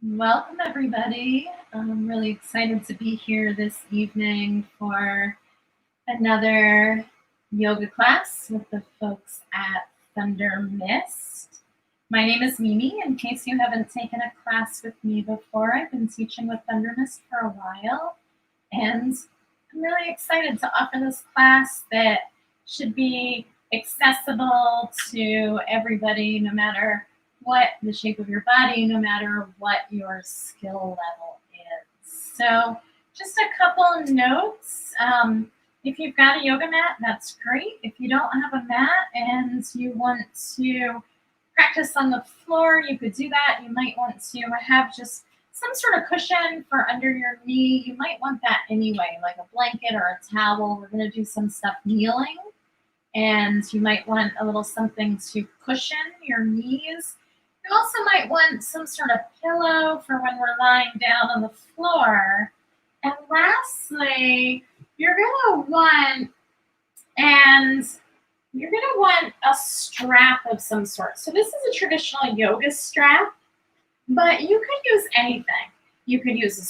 Welcome, everybody. I'm really excited to be here this evening for another yoga class with the folks at Thunder Mist. My name is Mimi. In case you haven't taken a class with me before, I've been teaching with Thunder Mist for a while, and I'm really excited to offer this class that should be accessible to everybody, no matter what the shape of your body, no matter what your skill level is. So just a couple notes. If you've got a yoga mat, that's great. If you don't have a mat and you want to practice on the floor, you could do that. You might want to have just some sort of cushion for under your knee. You might want that anyway, like a blanket or a towel. We're going to do some stuff kneeling, and you might want a little something to cushion your knees. You also might want some sort of pillow for when we're lying down on the floor. And lastly, you're going to want a strap of some sort. So this is a traditional yoga strap, but you could use anything. You could use a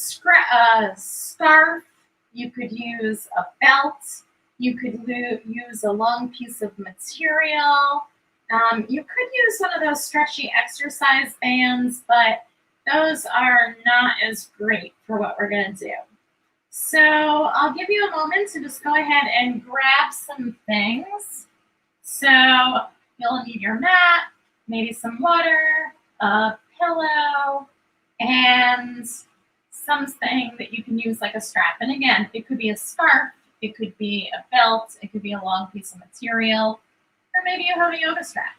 scarf. You could use a belt. You could use a long piece of material. You could use one of those stretchy exercise bands, but those are not as great for what we're going to do. So I'll give you a moment to just go ahead and grab some things. So you'll need your mat, maybe some water, a pillow, and something that you can use like a strap. And again, it could be a scarf, it could be a belt, it could be a long piece of material, or maybe you have a yoga strap.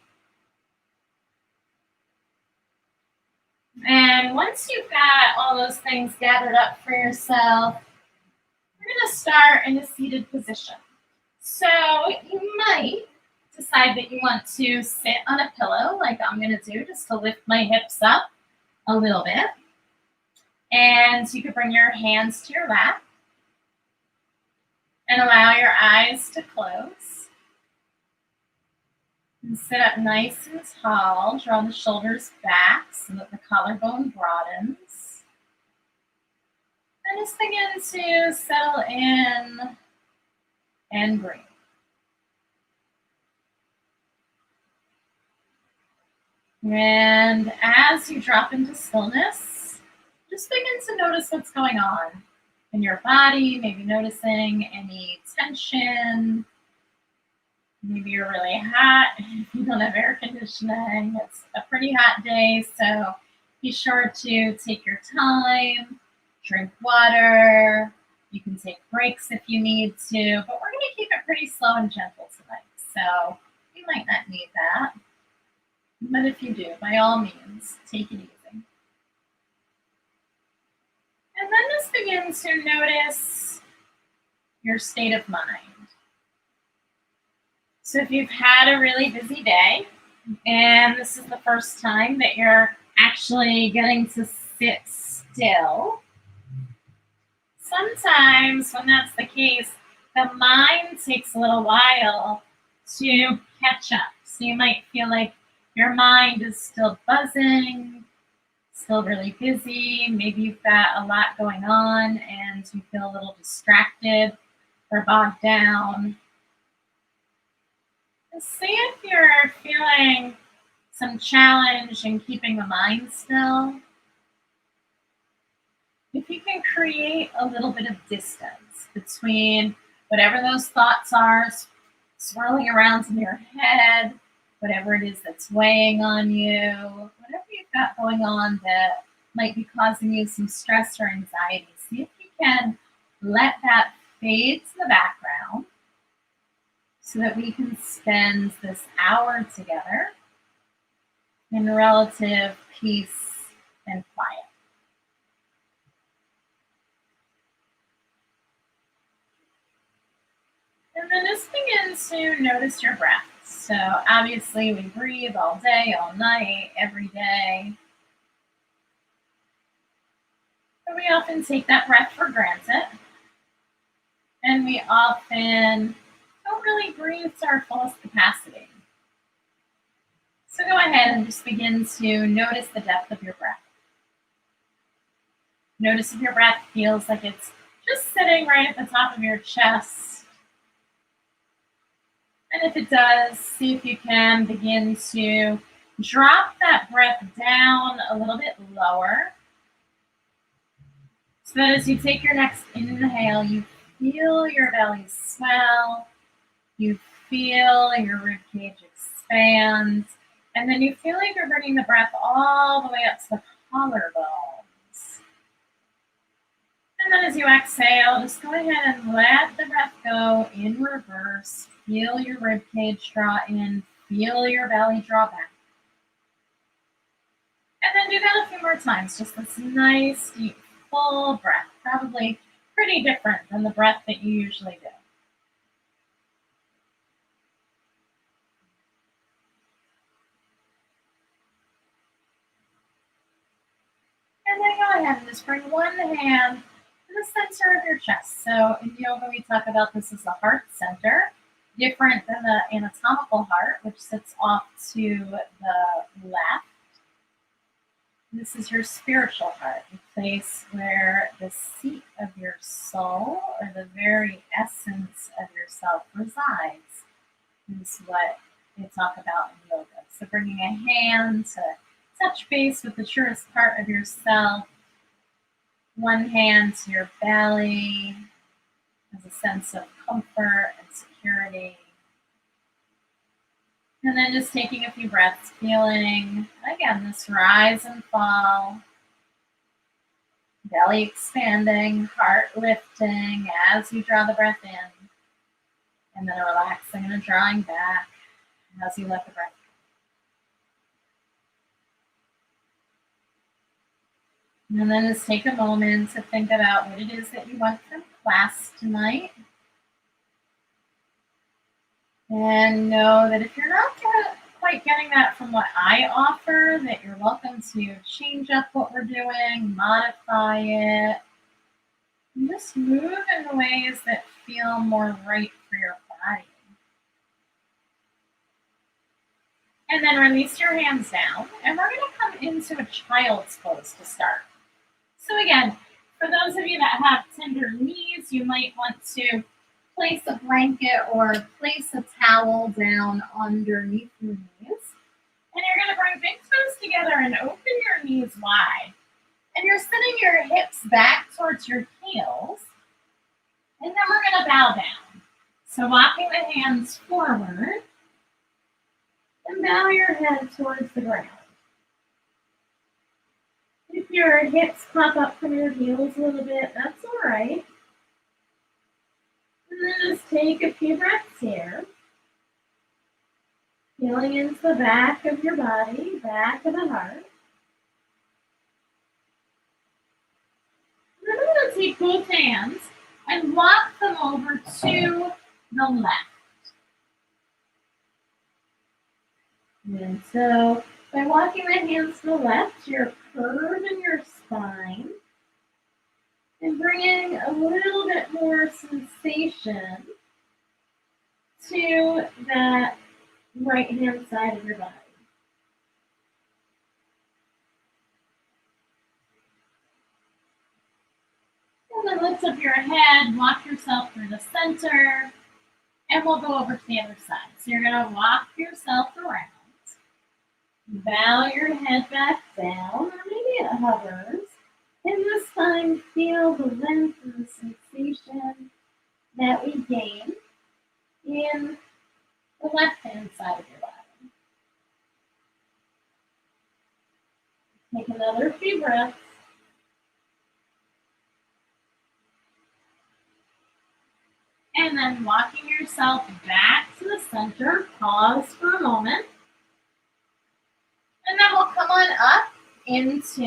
And once you've got all those things gathered up for yourself, we're going to start in a seated position. So you might decide that you want to sit on a pillow like I'm going to do, just to lift my hips up a little bit. And you could bring your hands to your lap and allow your eyes to close. And sit up nice and tall. Draw the shoulders back so that the collarbone broadens. And just begin to settle in and breathe. And as you drop into stillness, just begin to notice what's going on in your body, maybe noticing any tension. Maybe you're really hot. If you don't have air conditioning, it's a pretty hot day, so be sure to take your time, drink water. You can take breaks if you need to, but we're going to keep it pretty slow and gentle tonight, so you might not need that. But if you do, by all means, take it easy. And then just begin to notice your state of mind. So if you've had a really busy day, and this is the first time that you're actually getting to sit still, sometimes when that's the case, the mind takes a little while to catch up. So you might feel like your mind is still buzzing, still really busy. Maybe you've got a lot going on and you feel a little distracted or bogged down. See if you're feeling some challenge in keeping the mind still. If you can create a little bit of distance between whatever those thoughts are swirling around in your head, whatever it is that's weighing on you, whatever you've got going on that might be causing you some stress or anxiety, see if you can let that fade to the background so that we can spend this hour together in relative peace and quiet. And then just begin to notice your breath. So obviously we breathe all day, all night, every day. But we often take that breath for granted. And we often don't really breathe to our fullest capacity. So go ahead and just begin to notice the depth of your breath. Notice if your breath feels like it's just sitting right at the top of your chest. And if it does, see if you can begin to drop that breath down a little bit lower. So that as you take your next inhale, you feel your belly swell, you feel your ribcage expand, and then you feel like you're bringing the breath all the way up to the collarbones. And then as you exhale, just go ahead and let the breath go in reverse. Feel your ribcage draw in, feel your belly draw back. And then do that a few more times, just this nice, deep, full breath, probably pretty different than the breath that you usually do. And then go ahead and just bring one hand to the center of your chest. So in yoga, we talk about this as the heart center, different than the anatomical heart, which sits off to the left. This is your spiritual heart, the place where the seat of your soul, or the very essence of yourself, resides, is what they talk about in yoga. So bringing a hand to touch base with the truest part of yourself, one hand to your belly as a sense of comfort and security. And then just taking a few breaths, feeling, again, this rise and fall, belly expanding, heart lifting as you draw the breath in, and then relaxing and drawing back as you let the breath go. And then just take a moment to think about what it is that you want from class tonight. And know that if you're not quite getting that from what I offer, that you're welcome to change up what we're doing, modify it, and just move in ways that feel more right for your body. And then release your hands down, and we're going to come into a child's pose to start. So again, for those of you that have tender knees, you might want to place a blanket or place a towel down underneath your knees. And you're going to bring big toes together and open your knees wide. And you're sitting your hips back towards your heels. And then we're going to bow down. So walking the hands forward. And bow your head towards the ground. If your hips pop up from your heels a little bit, that's all right. And then just take a few breaths here. Feeling into the back of your body, back of the heart. And then I'm going to take both hands and walk them over to the left. And so by walking the hands to the left, you're curving your spine and bringing a little bit more sensation to that right-hand side of your body. And then lift up your head, walk yourself through the center, and we'll go over to the other side. So you're going to walk yourself around. Bow your head back down, or maybe it hovers. And this time, feel the length and the sensation that we gain in the left-hand side of your body. Take another few breaths. And then walking yourself back to the center, pause for a moment. And then we'll come on up into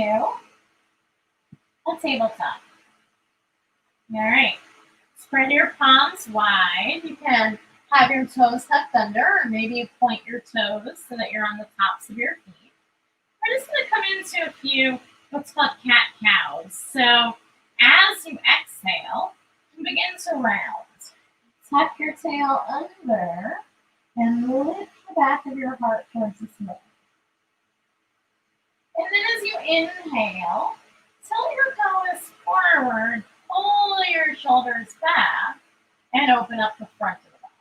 a tabletop. All right. Spread your palms wide. You can have your toes tucked under, or maybe point your toes so that you're on the tops of your feet. We're just going to come into a few what's called cat-cows. So as you exhale, you begin to round. Tuck your tail under and lift the back of your heart towards the ceiling. And then as you inhale, tilt your pelvis forward, pull your shoulders back, and open up the front of the body.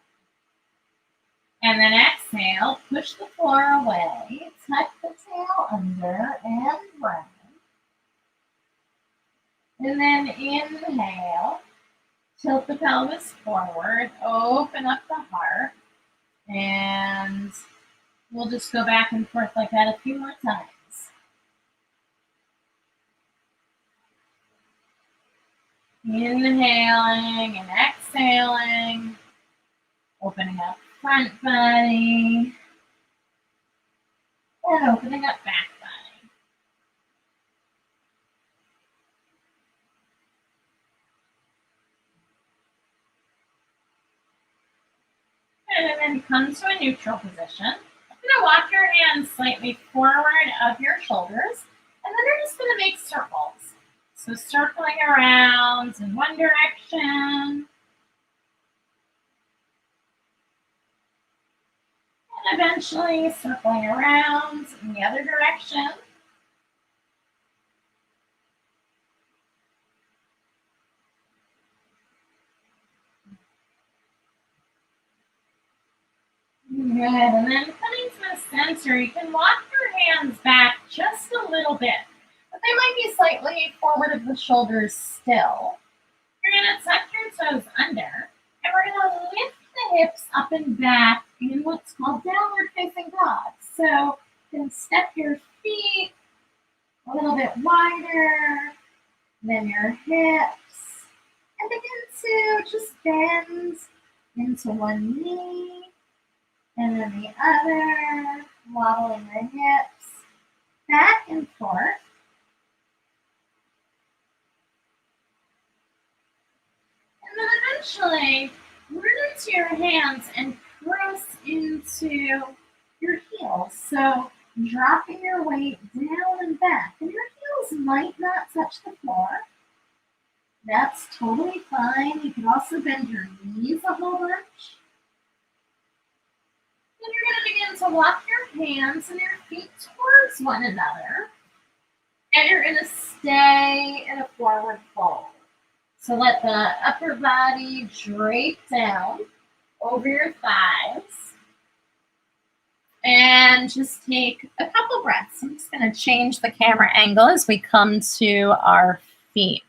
And then exhale, push the floor away, tuck the tail under and round. And then inhale, tilt the pelvis forward, open up the heart, and we'll just go back and forth like that a few more times. Inhaling and exhaling, opening up front body, and opening up back body. And then come to a neutral position. You're going to walk your hands slightly forward of your shoulders, and then you're just going to make circles. So circling around in one direction, and eventually circling around in the other direction. Good, and then coming to the center, you can walk your hands back just a little bit, but they might be slightly forward of the shoulders still. You're going to tuck your toes under, and we're going to lift the hips up and back in what's called downward facing dog. So you can step your feet a little bit wider than your hips, and begin to just bend into one knee, and then the other, wobbling the hips back and forth. And then eventually, root your hands and press into your heels. So dropping your weight down and back. And your heels might not touch the floor. That's totally fine. You can also bend your knees a whole bunch. Then you're going to begin to walk your hands and your feet towards one another. And you're going to stay in a forward fold. So let the upper body drape down over your thighs. And just take a couple breaths. I'm just going to change the camera angle as we come to our feet.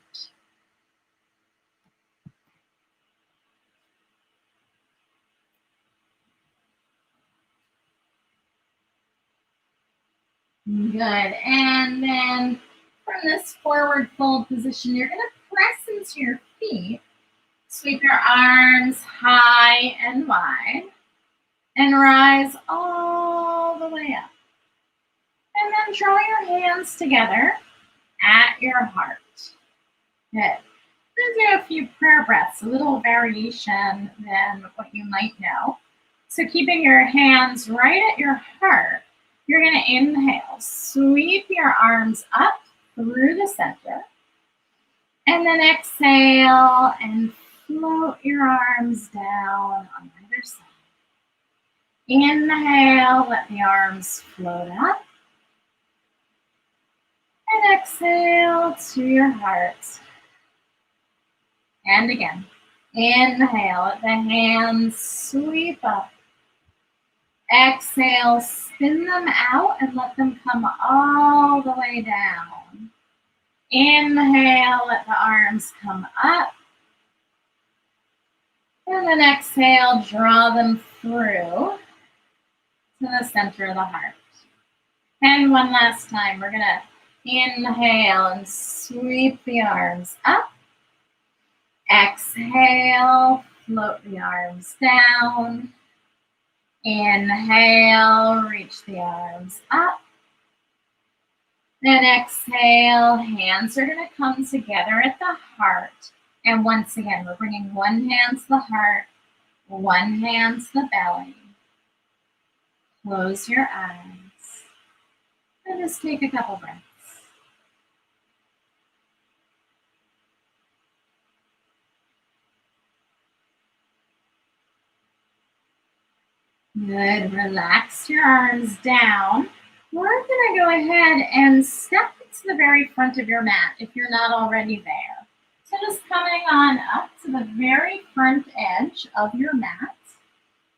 Good. And then from this forward fold position, you're going to press into your feet. Sweep your arms high and wide. And rise all the way up. And then draw your hands together at your heart. Good. We're going to do a few prayer breaths, a little variation than what you might know. So keeping your hands right at your heart, you're going to inhale, sweep your arms up through the center, and then exhale and float your arms down on either side. Inhale, let the arms float up, and exhale to your heart. And again, inhale, let the hands sweep up. Exhale, spin them out and let them come all the way down. Inhale, let the arms come up. And then exhale, draw them through to the center of the heart. And one last time, we're going to inhale and sweep the arms up. Exhale, float the arms down. Inhale, reach the arms up. Then exhale, hands are going to come together at the heart. And once again, we're bringing one hand to the heart, one hand to the belly. Close your eyes. And just take a couple breaths. Good. Relax your arms down. We're going to go ahead and step to the very front of your mat if you're not already there. So just coming on up to the very front edge of your mat.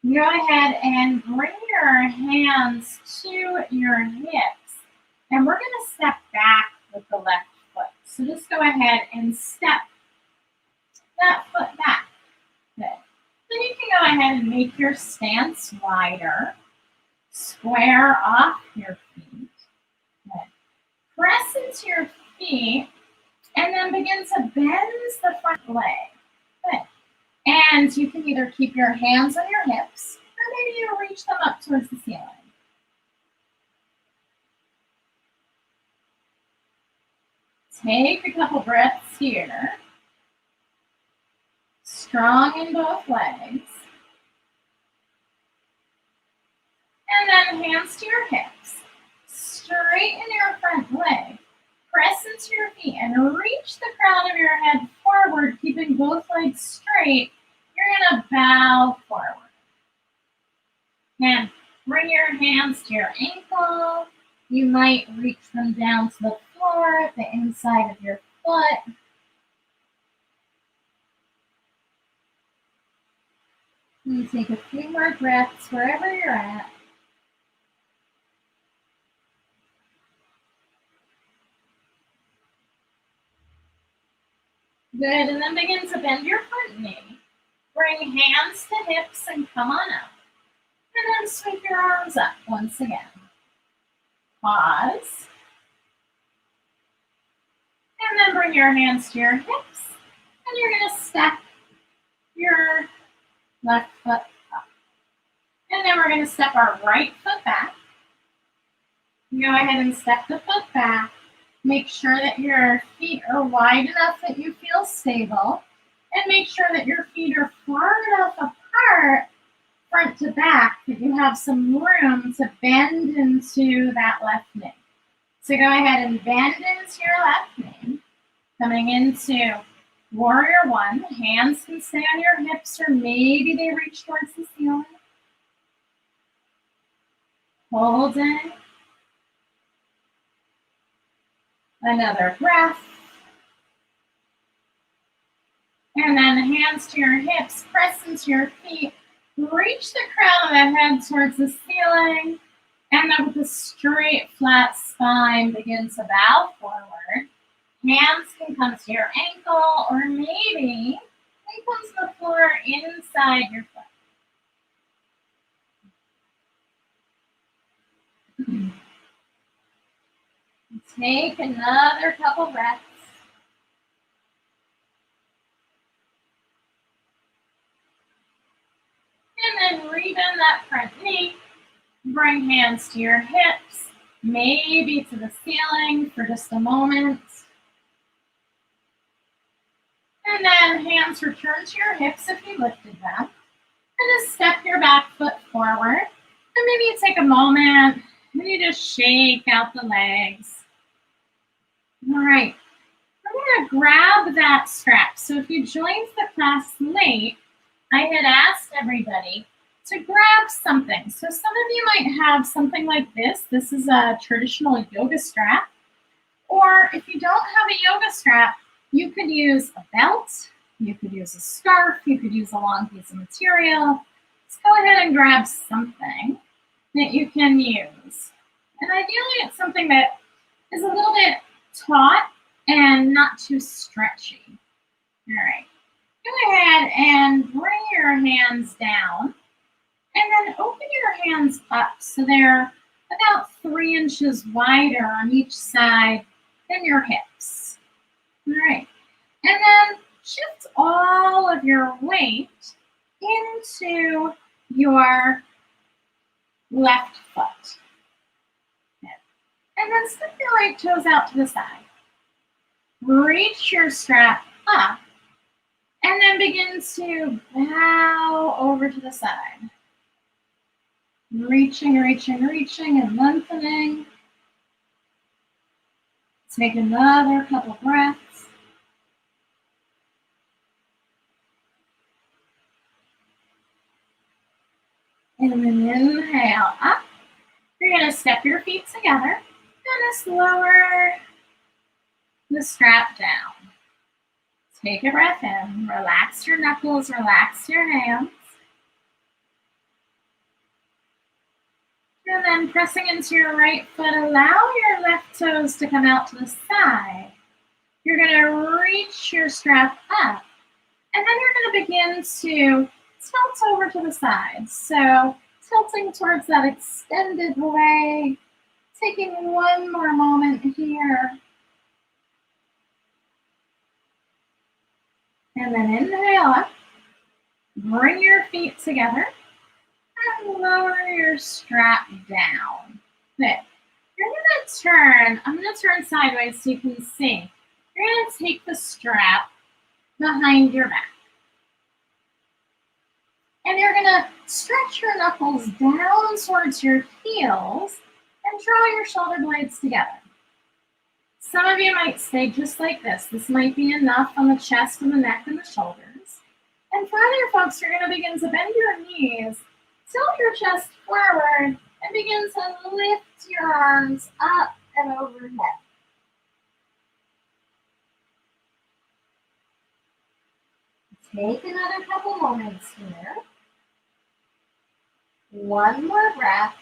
Go ahead and bring your hands to your hips. And we're going to step back with the left foot. So just go ahead and step that foot back. Good. Then you can go ahead and make your stance wider. Square off your feet. Good. Press into your feet and then begin to bend the front leg. Good. And you can either keep your hands on your hips or maybe you reach them up towards the ceiling. Take a couple breaths here. Strong in both legs. And then hands to your hips. Straighten your front leg. Press into your feet and reach the crown of your head forward, keeping both legs straight. You're going to bow forward. And bring your hands to your ankle. You might reach them down to the floor at the inside of your foot. And take a few more breaths wherever you're at. Good, and then begin to bend your front knee. Bring hands to hips and come on up. And then sweep your arms up once again. Pause. And then bring your hands to your hips. And you're going to step your left foot up. And then we're going to step our right foot back. Go ahead and step the foot back. Make sure that your feet are wide enough that you feel stable. And make sure that your feet are far enough apart, front to back, that you have some room to bend into that left knee. So go ahead and bend into your left knee. Coming into Warrior One. Hands can stay on your hips or maybe they reach towards the ceiling. Holding. Another breath. And then hands to your hips, press into your feet. Reach the crown of the head towards the ceiling. And then with a straight, flat spine, begin to bow forward. Hands can come to your ankle or maybe they come to the floor inside your foot. Take another couple breaths. And then rebend that front knee. Bring hands to your hips, maybe to the ceiling for just a moment. And then hands return to your hips if you lifted them. And just step your back foot forward. And maybe you take a moment and you just shake out the legs. All right, we're going to grab that strap. So if you joined the class late, I had asked everybody to grab something. So some of you might have something like this. This is a traditional yoga strap. Or if you don't have a yoga strap, you could use a belt, you could use a scarf, you could use a long piece of material. Let's go ahead and grab something that you can use. And ideally it's something that is a little bit taut and not too stretchy. All right. Go ahead and bring your hands down and then open your hands up so they're about 3 inches wider on each side than your hips. All right. And then shift all of your weight into your left foot. And then step your right toes out to the side. Reach your strap up. And then begin to bow over to the side. Reaching, reaching, reaching, and lengthening. Take another couple breaths. And then inhale up. You're going to step your feet together. And just lower the strap down. Take a breath in. Relax your knuckles, relax your hands. And then pressing into your right foot, allow your left toes to come out to the side. You're going to reach your strap up. And then you're going to begin to tilt over to the side. So tilting towards that extended leg. Taking one more moment here. And then inhale up. Bring your feet together. And lower your strap down. Good. You're going to turn. I'm going to turn sideways so you can see. You're going to take the strap behind your back. And you're going to stretch your knuckles down towards your heels and draw your shoulder blades together. Some of you might stay just like this. This might be enough on the chest and the neck and the shoulders. And for other folks, you're going to begin to bend your knees, tilt your chest forward, and begin to lift your arms up and overhead. Take another couple moments here. One more breath.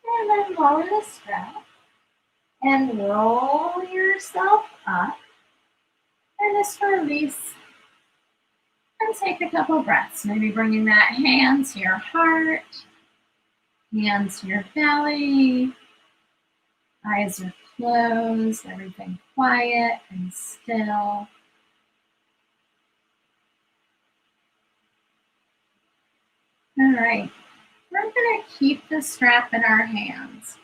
And then lower the strap. And roll yourself up. And just release. And take a couple breaths. Maybe bringing that hand to your heart. Hand to your belly. Eyes are closed. Everything quiet and still. All right, we're going to keep the strap in our hands.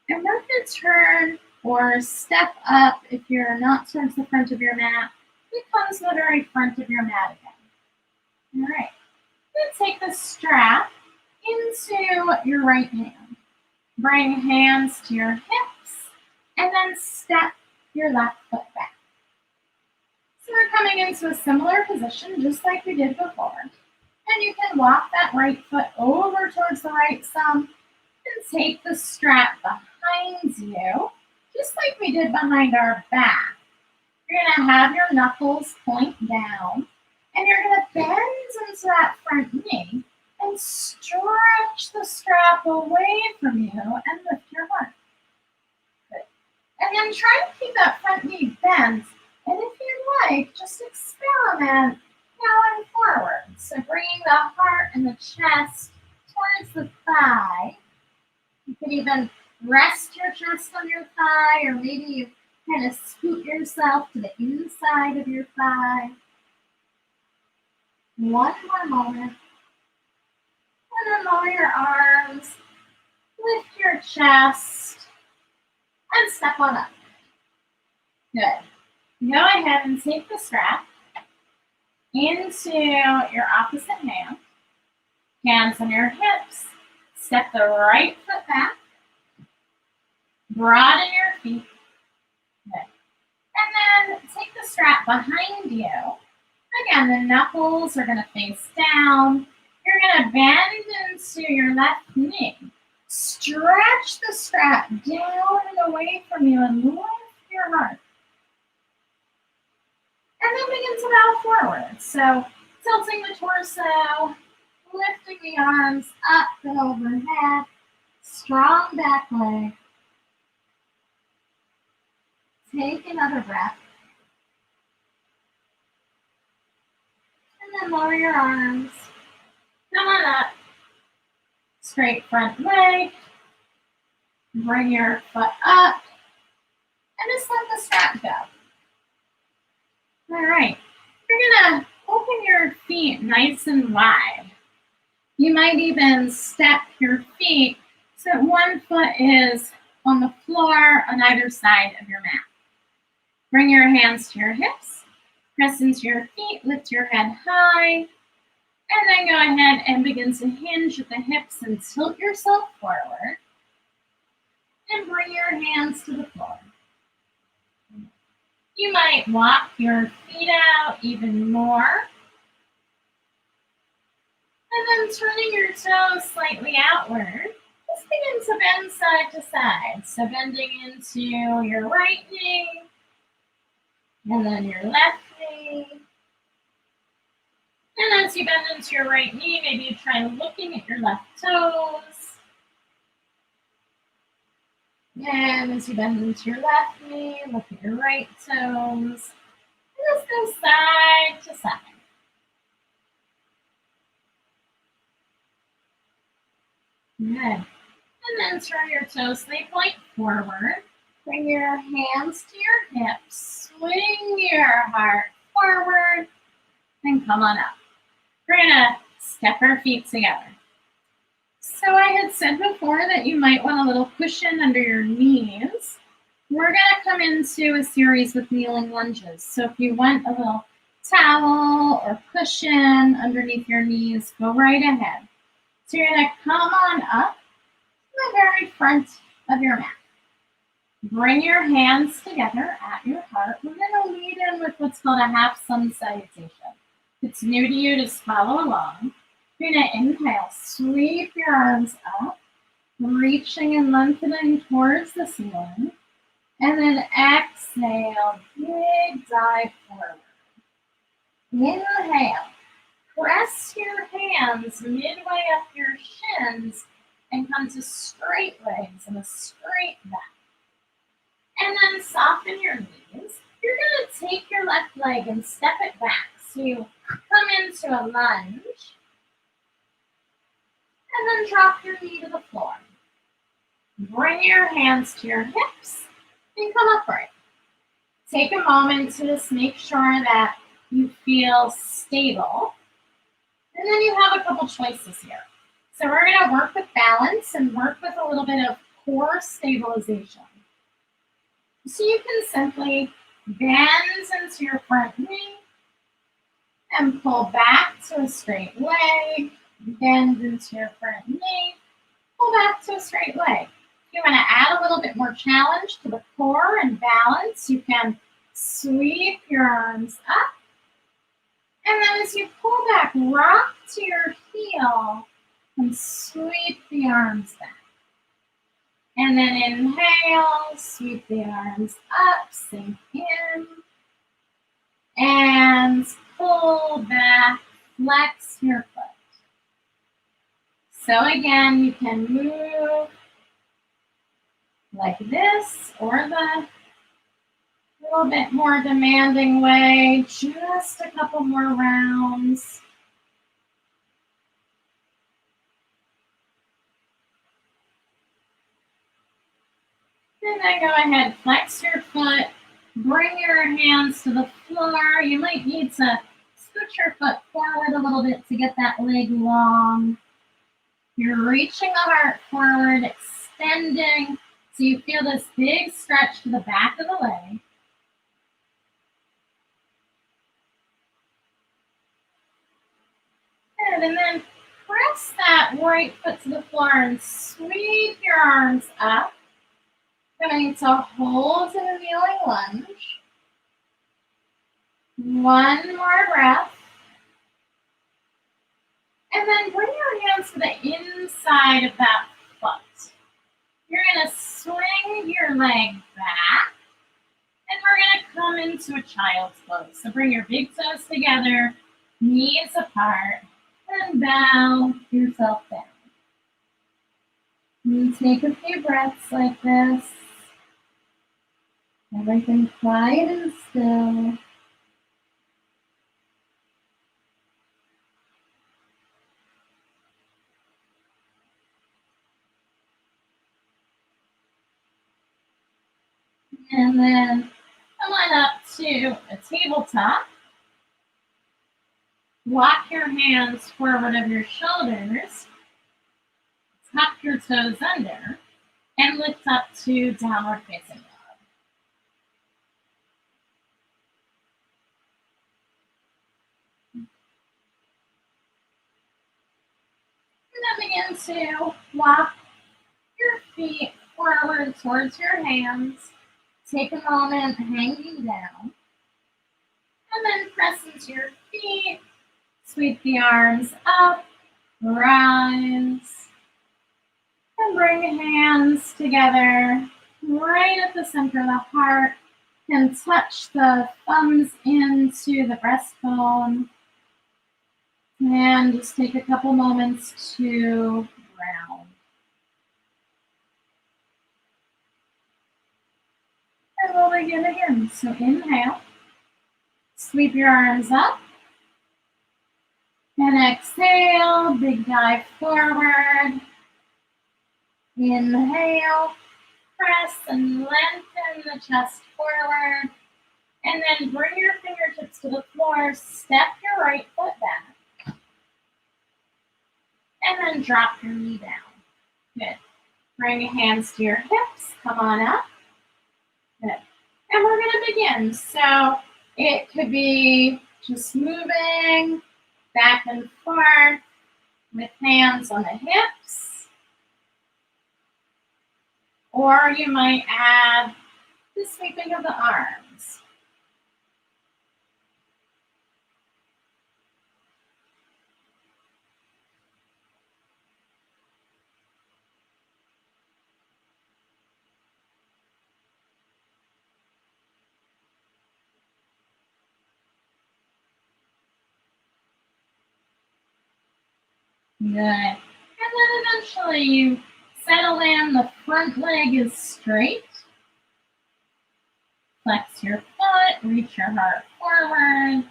And we're going to turn or step up if you're not towards the front of your mat. It comes to the very front of your mat again. All right, then take the strap into your right hand. Bring hands to your hips and then step your left foot back. So we're coming into a similar position just like we did before. And you can walk that right foot over towards the right thumb and take the strap behind you, just like we did behind our back. You're going to have your knuckles point down, and you're going to bend into that front knee and stretch the strap away from you and lift your heart. Good. And then try to keep that front knee bent, and if you like, just experiment going forward. So bringing the heart and the chest towards the thigh. You could even rest your chest on your thigh, or maybe you kind of scoot yourself to the inside of your thigh. One more moment. And then lower your arms, lift your chest, and step on up. Good. Go ahead and take the strap into your opposite hand, hands on your hips, step the right foot back, broaden your feet, good. And then take the strap behind you. Again, the knuckles are going to face down. You're going to bend into your left knee, stretch the strap down and away from you and lift your heart. And then begin to bow forward. So tilting the torso, lifting the arms up and overhead, strong back leg. Take another breath. And then lower your arms. Come on up. Straight front leg. Bring your foot up. And just let the strap go. All right, you're gonna open your feet nice and wide. You might even step your feet so that one foot is on the floor on either side of your mat. Bring your hands to your hips, press into your feet, lift your head high, and then go ahead and begin to hinge at the hips and tilt yourself forward. And bring your hands to the floor. You might walk your feet out even more. And then turning your toes slightly outward, Just begin to bend side to side. So bending into your right knee, and then your left knee. And as you bend into your right knee, maybe you try looking at your left toes. And as you bend into your left knee, look at your right toes. And just go side to side. Good. And then turn your toes, they point forward. Bring your hands to your hips. Swing your heart forward. And come on up. We're going to step our feet together. So I had said before that you might want a little cushion under your knees. We're going to come into a series with kneeling lunges. So if you want a little towel or cushion underneath your knees, go right ahead. So you're going to come on up to the very front of your mat. Bring your hands together at your heart. We're going to lead in with what's called a half sun salutation. If it's new to you, just follow along. You're going to inhale, sweep your arms up, reaching and lengthening towards the ceiling. And then exhale, big dive forward. Inhale, press your hands midway up your shins and come to straight legs and a straight back. And then soften your knees. You're going to take your left leg and step it back. So you come into a lunge. And then drop your knee to the floor. Bring your hands to your hips and come upright. Take a moment to just make sure that you feel stable. And then you have a couple choices here. So we're going to work with balance and work with a little bit of core stabilization. So you can simply bend into your front knee and pull back to a straight leg. Bend into your front knee, pull back to a straight leg. If you want to add a little bit more challenge to the core and balance, you can sweep your arms up. And then as you pull back, rock to your heel and sweep the arms back. And then inhale, sweep the arms up, sink in. And pull back, flex your foot. So again, you can move like this or the little bit more demanding way, just a couple more rounds. And then go ahead, flex your foot, bring your hands to the floor. You might need to scoot your foot forward a little bit to get that leg long. You're reaching the heart forward, extending, so you feel this big stretch to the back of the leg. Good, and then press that right foot to the floor and sweep your arms up. Coming to hold in a kneeling lunge. One more breath. And then bring your hands to the inside of that foot. You're going to swing your leg back. And we're going to come into a child's pose. So bring your big toes together, knees apart, and bow yourself down. And take a few breaths like this. Everything quiet and still. And then come on up to a tabletop. Walk your hands forward of your shoulders. Tuck your toes under. And lift up to downward facing dog. And then begin to walk your feet forward towards your hands. Take a moment hanging down. And then press into your feet. Sweep the arms up. Rise. And And bring hands together right at the center of the heart. And touch the thumbs into the breastbone. And just take a couple moments to ground. And we'll begin again. So inhale. Sweep your arms up. And exhale. Big dive forward. Inhale. Press and lengthen the chest forward. And then bring your fingertips to the floor. Step your right foot back. And then drop your knee down. Good. Bring your hands to your hips. Come on up. Good. And we're going to begin. So it could be just moving back and forth with hands on the hips. Or you might add the sweeping of the arms. Good. And then eventually you settle in, the front leg is straight. Flex your foot, reach your heart forward.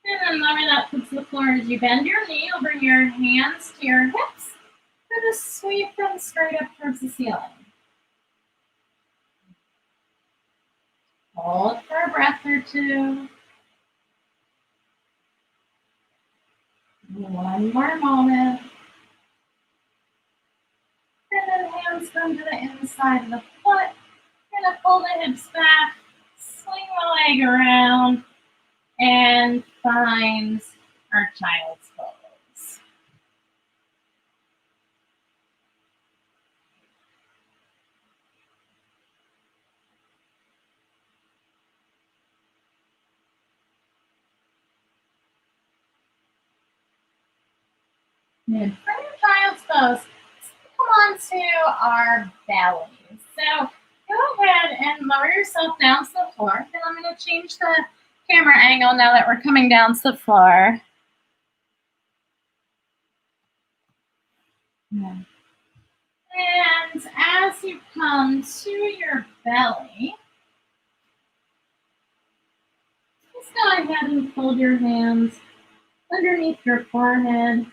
And then lower that foot to the floor as you bend your knee. You'll bring your hands to your hips and just sweep them straight up towards the ceiling. Hold for a breath or two. One more moment. And then hands come to the inside of the foot. Gonna pull the hips back, swing the leg around, and find our child's pose. Good. For your child's pose, come on to our belly. So go ahead and lower yourself down to the floor. And I'm going to change the camera angle now that we're coming down to the floor. Yeah. And as you come to your belly, just go ahead and fold your hands underneath your forehead.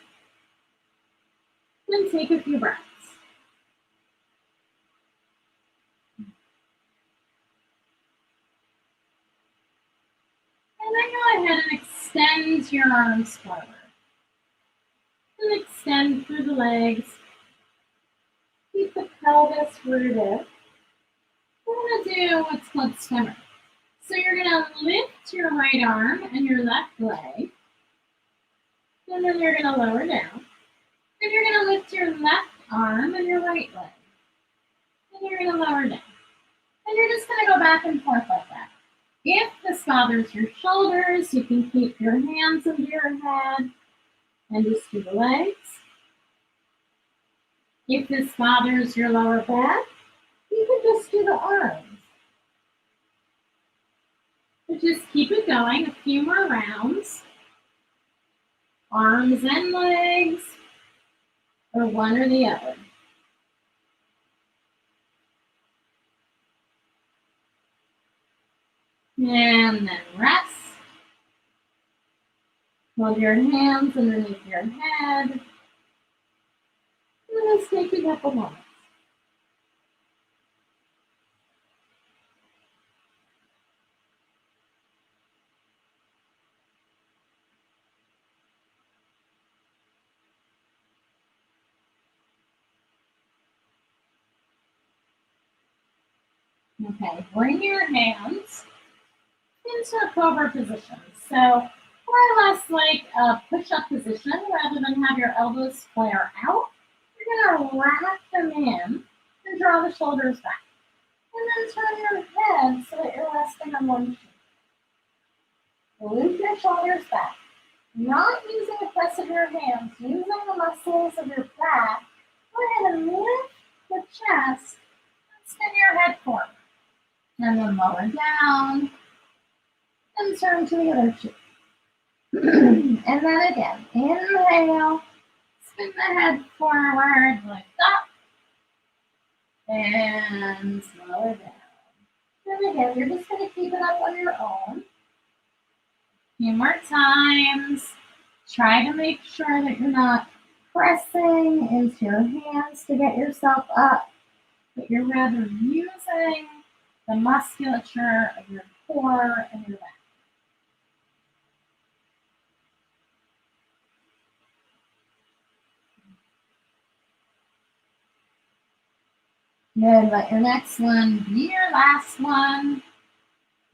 And take a few breaths. And then go ahead and extend your arms forward. And extend through the legs. Keep the pelvis rooted. We're going to do what's called swimmer. So you're going to lift your right arm and your left leg. And then you're going to lower down. And you're going to lift your left arm and your right leg. And you're going to lower down. And you're just going to go back and forth like that. If this bothers your shoulders, you can keep your hands under your head and just do the legs. If this bothers your lower back, you can just do the arms. But just keep it going, a few more rounds. Arms and legs, or one or the other. And then rest. Hold your hands underneath your head. And let's take a couple moments. Okay, bring your hands into a cobra position. So more or less like a push-up position, rather than have your elbows flare out. You're going to wrap them in and draw the shoulders back. And then turn your head so that you're resting on one cheek. Loop your shoulders back. Not using the press of your hands, using the muscles of your back. Go ahead and lift the chest and spin your head forward. And then lower down and turn to the other cheek. And then again, inhale, spin the head forward, lift up, and lower down. And again, you're just going to keep it up on your own. A few more times. Try to make sure that you're not pressing into your hands to get yourself up, but you're rather using the musculature of your core and your back. Good, let your next one be your last one.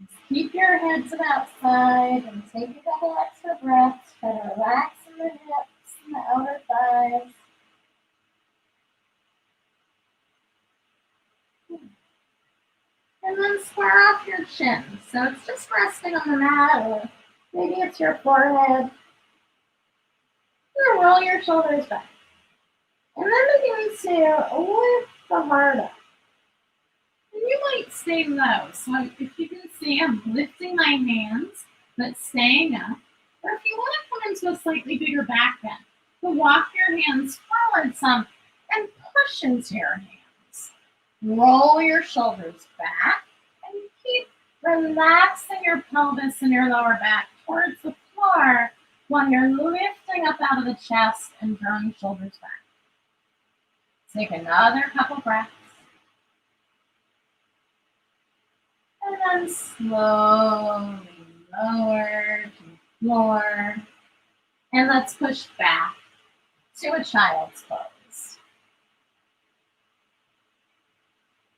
Just keep your head to the outside and take a couple extra breaths. Try to relax in the hips and the outer thighs. And then square off your chin. So it's just resting on the mat, or maybe it's your forehead. And roll your shoulders back. And then begin to lift the heart up. And you might stay low. So if you can see, I'm lifting my hands, but staying up. Or if you want to come into a slightly bigger back bend, so walk your hands forward some and push into your hands. Roll your shoulders back and keep relaxing your pelvis and your lower back towards the floor while you're lifting up out of the chest and drawing shoulders back. Take another couple breaths. And then slowly lower to the floor. And let's push back to a child's pose.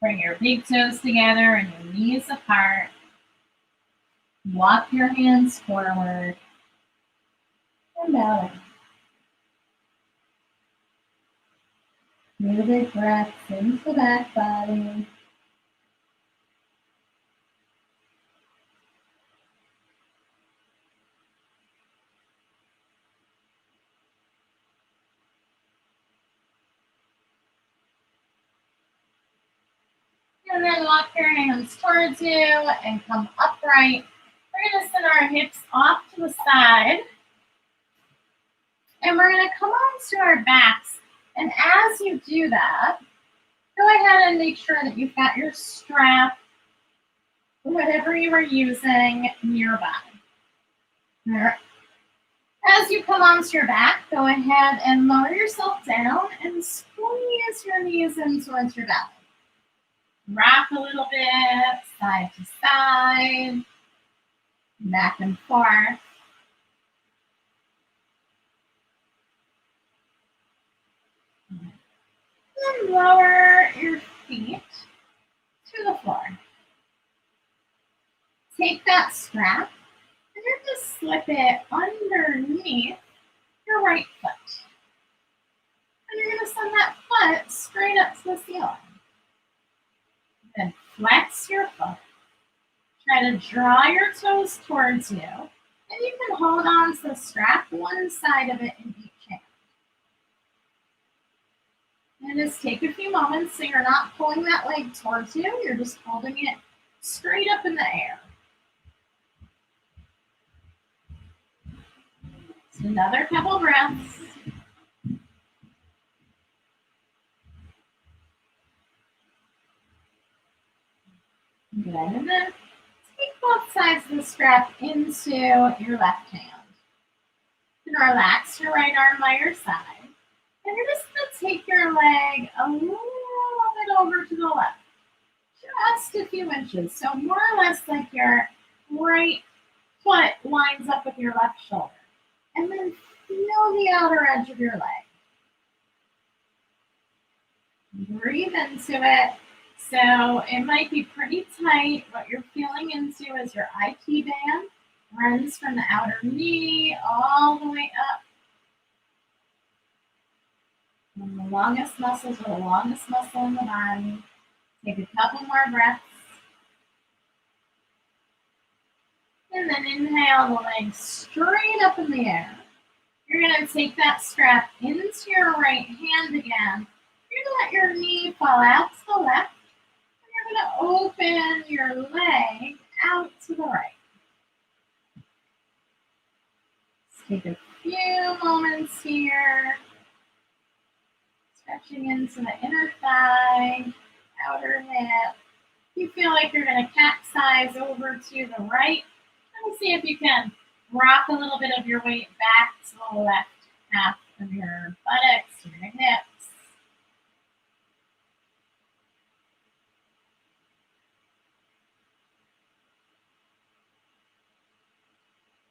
Bring your big toes together and your knees apart. Walk your hands forward. And out. Take big breaths into the back body. And then walk your hands towards you and come upright. We're going to send our hips off to the side. And we're going to come onto our backs. And as you do that, go ahead and make sure that you've got your strap, whatever you are using, nearby. All right. As you come onto your back, go ahead and lower yourself down and squeeze your knees in towards your belly. Rock a little bit, side to side, back and forth. And then lower your feet to the floor. Take that strap and you're going to slip it underneath your right foot. And you're going to send that foot straight up to the ceiling. Then flex your foot. Try to draw your toes towards you. And you can hold on to the strap, one side of it in each hand. And just take a few moments so you're not pulling that leg towards you. You're just holding it straight up in the air. So another couple breaths. Good. And then take both sides of the strap into your left hand. And relax your right arm by your side. And you're just going to take your leg a little bit over to the left. Just a few inches. So more or less like your right foot lines up with your left shoulder. And then feel the outer edge of your leg. Breathe into it. So it might be pretty tight. What you're feeling into is your IT band. Runs from the outer knee all the way up. And the longest muscles are the longest muscle in the body. Take a couple more breaths. And then inhale the legs straight up in the air. You're going to take that strap into your right hand again. You're going to let your knee fall out to the left. And you're going to open your leg out to the right. Let's take a few moments here. Stretching into the inner thigh, outer hip. You feel like you're going to capsize over to the right. Let's see if you can rock a little bit of your weight back to the left half of your buttocks, your hips.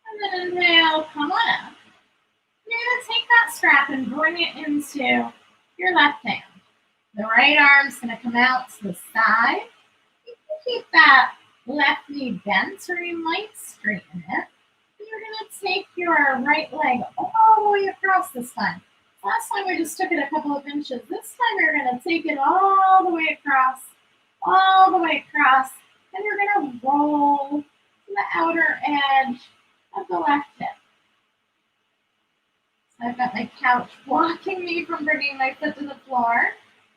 And then inhale, come on up. You're going to take that strap and bring it into your left hand. The right arm's going to come out to the side. You can keep that left knee bent, or you might straighten it. You're going to take your right leg all the way across this time. Last time we just took it a couple of inches. This time you're going to take it all the way across, and you're going to roll to the outer edge of the left hip. So I've got my couch blocking me from bringing my foot to the floor.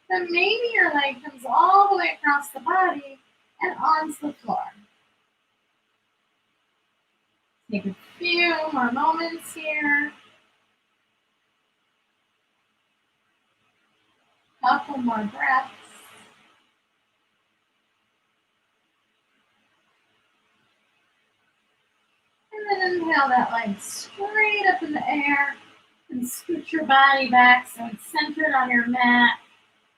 Then maybe your leg comes all the way across the body and onto the floor. Take a few more moments here. Couple more breaths. And then inhale that leg straight up in the air and scoot your body back so it's centered on your mat.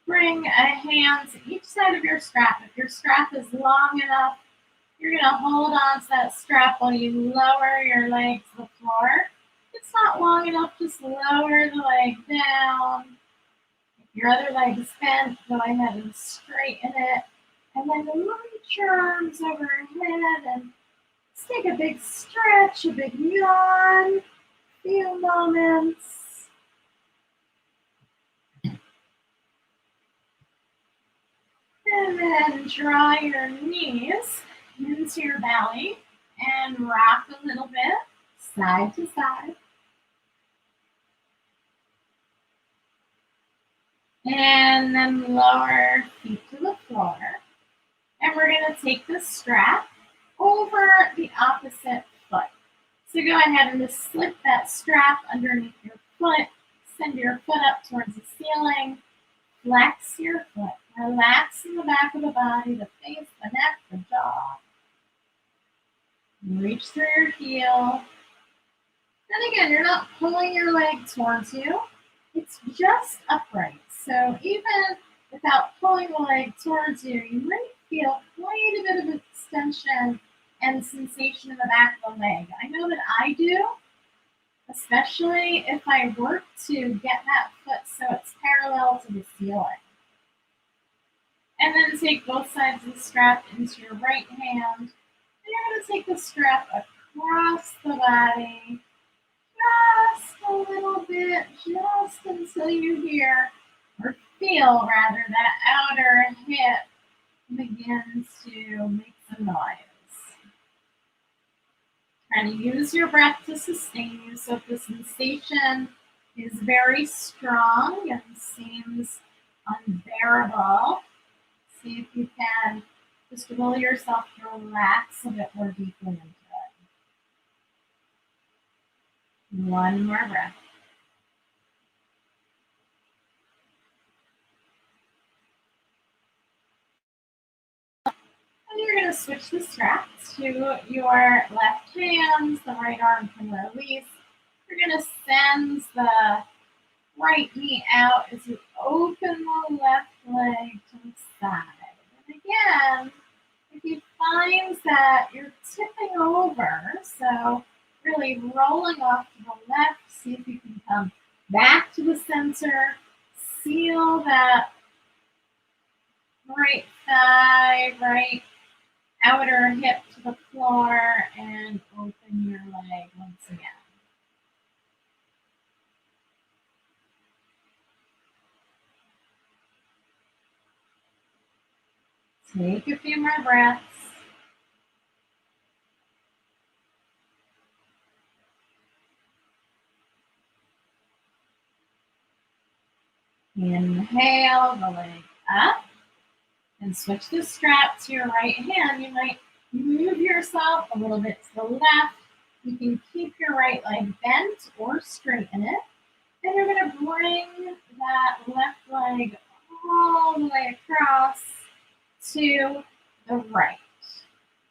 Bring a hand to each side of your strap. If your strap is long enough, you're going to hold on to that strap while you lower your leg to the floor. If it's not long enough, just lower the leg down. If your other leg is bent, go ahead and straighten it. And then reach your arms overhead and let's take a big stretch, a big yawn, few moments. And then draw your knees into your belly and rock a little bit, side to side. And then lower feet to the floor. And we're going to take the strap over the opposite foot. So go ahead and just slip that strap underneath your foot. Send your foot up towards the ceiling. Flex your foot. Relax in the back of the body, the face, the neck, the jaw. Reach through your heel. And again, you're not pulling your leg towards you. It's just upright. So even without pulling the leg towards you, you might feel quite a bit of extension and sensation in the back of the leg. I know that I do, especially if I work to get that foot so it's parallel to the ceiling. And then take both sides of the strap into your right hand. And you're going to take the strap across the body, just a little bit, just until you hear, or feel rather, that outer hip begins to make some noise. Try to use your breath to sustain you. So if the sensation is very strong and seems unbearable, see if you can just will yourself to relax a bit more deeply into it. One more breath. And you're going to switch the strap to your left hand. The right arm can release. You're going to send the right knee out as you open the left leg to the side. And again, if you find that you're tipping over, so really rolling off to the left, see if you can come back to the center, seal that right thigh, right outer hip to the floor, and open your leg once again. Take a few more breaths. Inhale the leg up and switch the strap to your right hand. You might move yourself a little bit to the left. You can keep your right leg bent or straighten it. And you're going to bring that left leg all the way across to the right.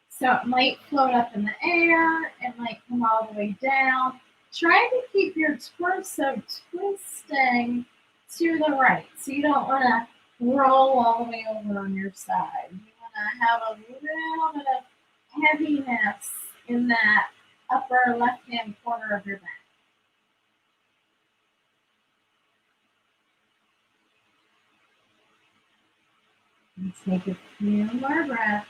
So it might float up in the air, it might come all the way down. Try to keep your torso twisting to the right. So you don't want to roll all the way over on your side. You want to have a little bit of heaviness in that upper left-hand corner of your back. And take a few more breaths.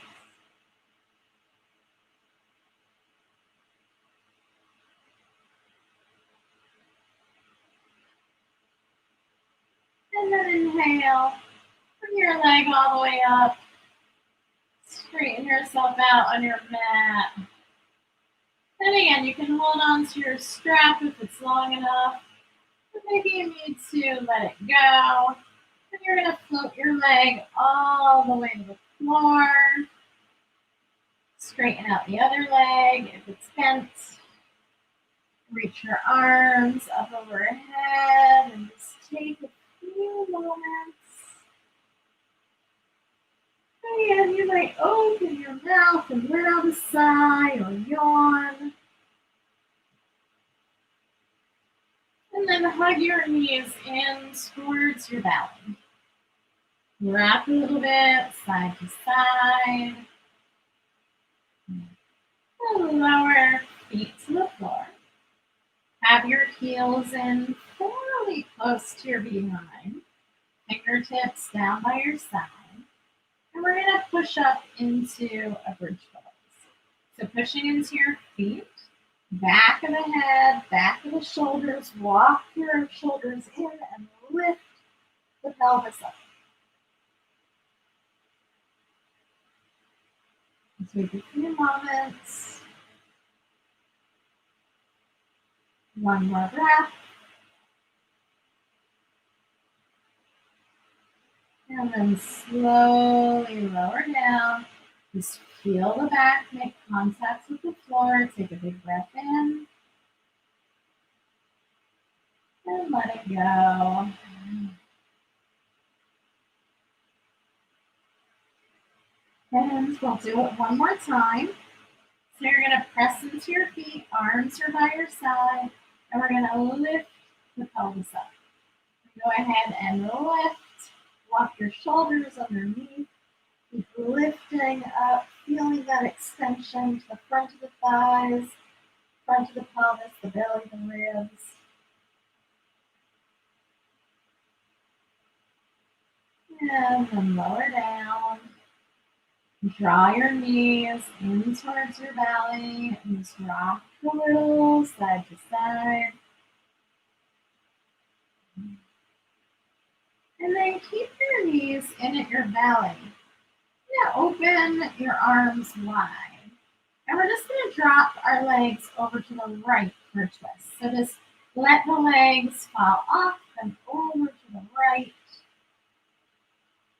And then inhale, bring your leg all the way up. Straighten yourself out on your mat. And again, you can hold on to your strap if it's long enough. But maybe you need to let it go. And you're going to float your leg all the way to the floor. Straighten out the other leg if it's bent. Reach your arms up overhead and just take a few moments. And you might open your mouth and let out a sigh or yawn. And then hug your knees in towards your belly. Rock a little bit, side to side. And lower feet to the floor. Have your heels in fairly close to your behind. Fingertips down by your side. And we're going to push up into a bridge pose. So pushing into your feet, back of the head, back of the shoulders. Walk your shoulders in and lift the pelvis up. Take a few moments. One more breath. And then slowly lower down. Just feel the back, make contact with the floor. Take a big breath in. And let it go. And we'll do it one more time. So you're going to press into your feet, arms are by your side, and we're going to lift the pelvis up. Go ahead and lift. Walk your shoulders underneath. Keep lifting up, feeling that extension to the front of the thighs, front of the pelvis, the belly, the ribs. And then lower down. Draw your knees in towards your belly and just rock a little side to side. And then keep your knees in at your belly. Yeah, open your arms wide. And we're just going to drop our legs over to the right for a twist. So just let the legs fall off and over to the right.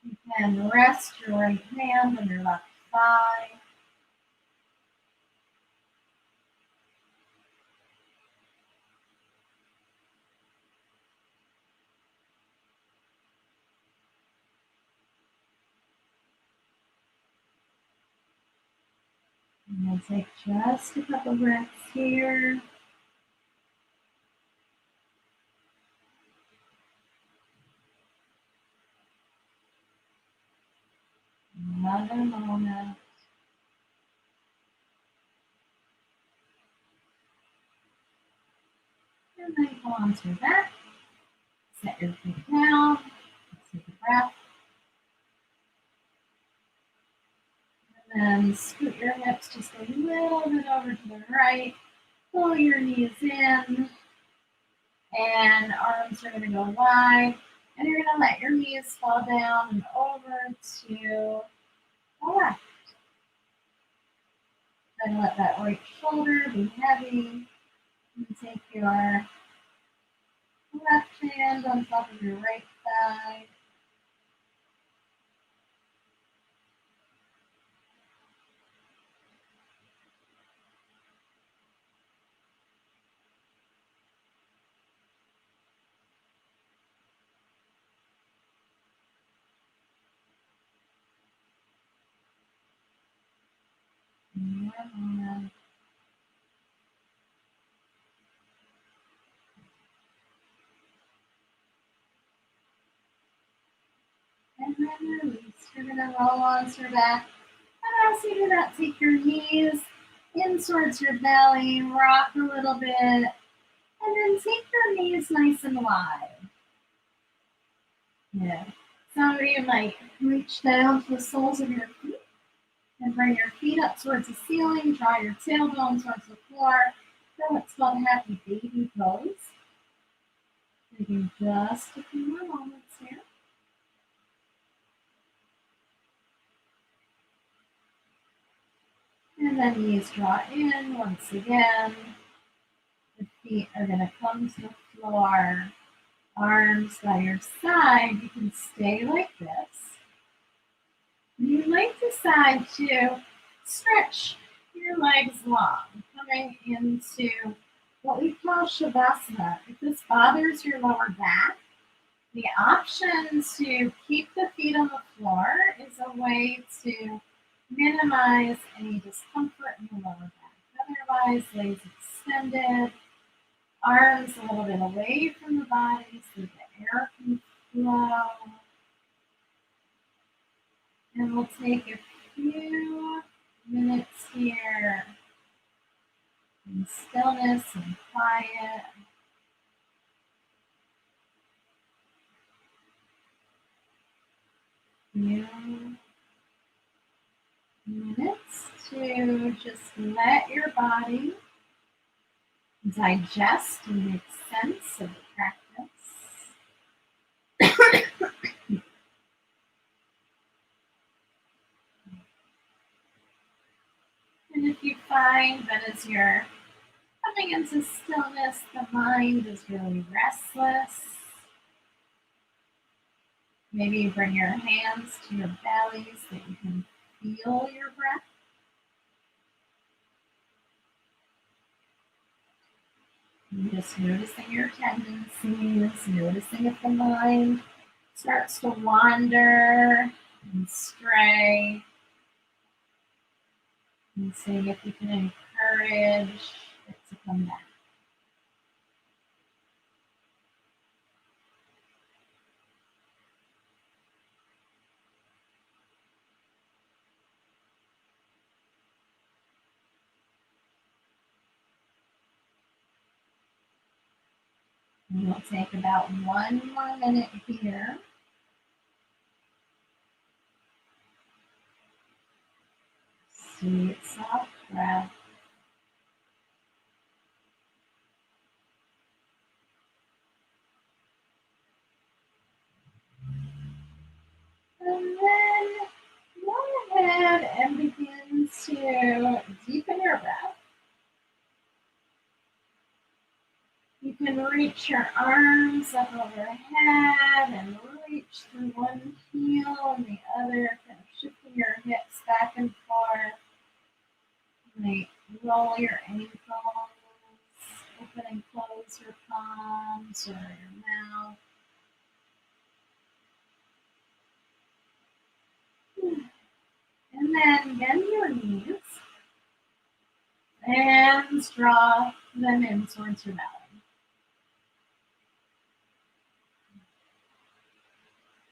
You can rest your right hand on your left thigh. And we'll take just a couple breaths here. Another moment. And then go onto your back. Set your feet down. Take a breath. And then scoot your hips just a little bit over to the right. Pull your knees in. And arms are going to go wide. And you're going to let your knees fall down and over to left. Then let that right shoulder be heavy. And take your left hand on top of your right thigh. And then release. You're going to roll onto your back. And as you do that, take your knees in towards your belly, rock a little bit, and then take your knees nice and wide. Yeah. Some of you might reach down to the soles of your feet and bring your feet up towards the ceiling, draw your tailbone towards the floor. Then what's called a happy baby pose. Taking just a few more moments here. And then knees draw in once again. The feet are going to come to the floor. Arms by your side. You can stay like this. You might decide to stretch your legs long, coming into what we call Shavasana. If this bothers your lower back, the option to keep the feet on the floor is a way to minimize any discomfort in the lower back. Otherwise, legs extended, arms a little bit away from the body so the air can flow. And we'll take a few minutes here in stillness and quiet. Few minutes to just let your body digest and make sense of the practice. And if you find that as you're coming into stillness, the mind is really restless, maybe you bring your hands to your belly so that you can feel your breath. And just noticing your tendencies, noticing if the mind starts to wander and stray, and seeing if you can encourage it to come back. And we'll take about 1 more minute here. Sweet, soft breath. And then go ahead and begin to deepen your breath. You can reach your arms up overhead and reach through one heel and the other, kind of shifting your hips back and forth. You might roll your ankles, open and close your palms or your mouth. And then bend your knees and draw them in towards your belly.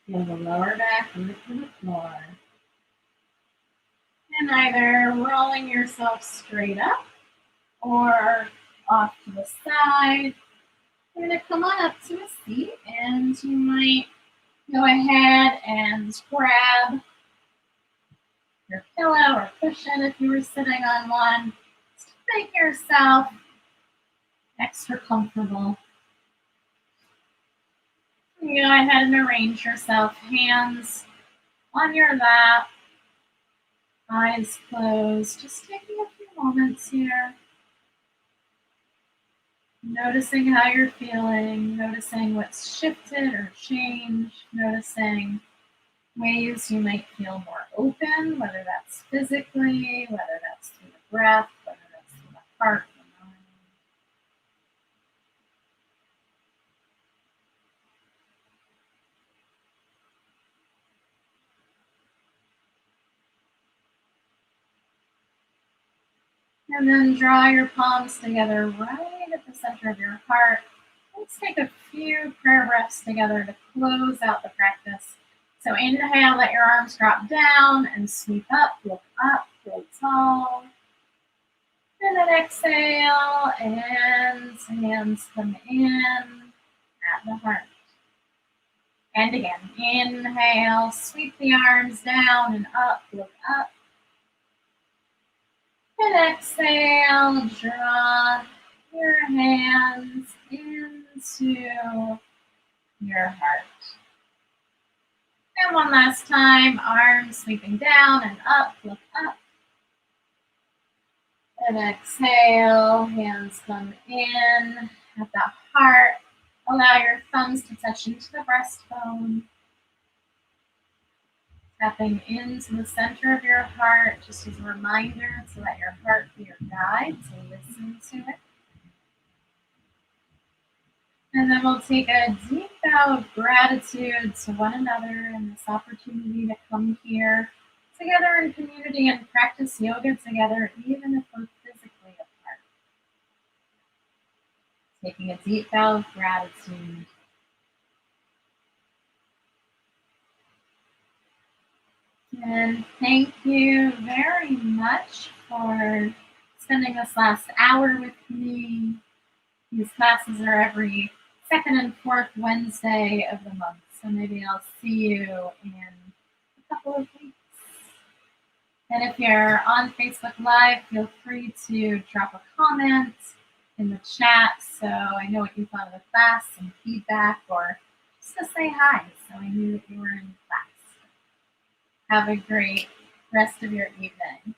Feel the lower back root to the floor. And either rolling yourself straight up or off to the side. You're going to come on up to a seat and you might go ahead and grab your pillow or cushion if you were sitting on one to make yourself extra comfortable. You go ahead and arrange yourself, hands on your lap, Eyes closed, just taking a few moments here. Noticing how you're feeling, noticing what's shifted or changed, noticing ways you might feel more open, whether that's physically, whether that's through the breath, whether that's through the heart, the mind. And then draw your palms together right at the center of your heart. Let's take a few prayer breaths together to close out the practice. So inhale, let your arms drop down and sweep up, look up, grow tall. And then exhale, and hands come in at the heart. And again, inhale, sweep the arms down and up, look up. And exhale, draw your hands into your heart. And one last time, arms sweeping down and up, look up. And exhale, hands come in at the heart. Allow your thumbs to touch into the breastbone. Tapping into the center of your heart, just as a reminder to let your heart be your guide, to listen to it. And then we'll take a deep bow of gratitude to one another and this opportunity to come here together in community and practice yoga together, even if we're physically apart. Taking a deep bow of gratitude. And thank you very much for spending this last hour with me. These classes are every second and fourth Wednesday of the month, so maybe I'll see you in a couple of weeks. And if you're on Facebook Live, feel free to drop a comment in the chat so I know what you thought of the class, some feedback, or just to say hi so I knew that you were in class. Have a great rest of your evening.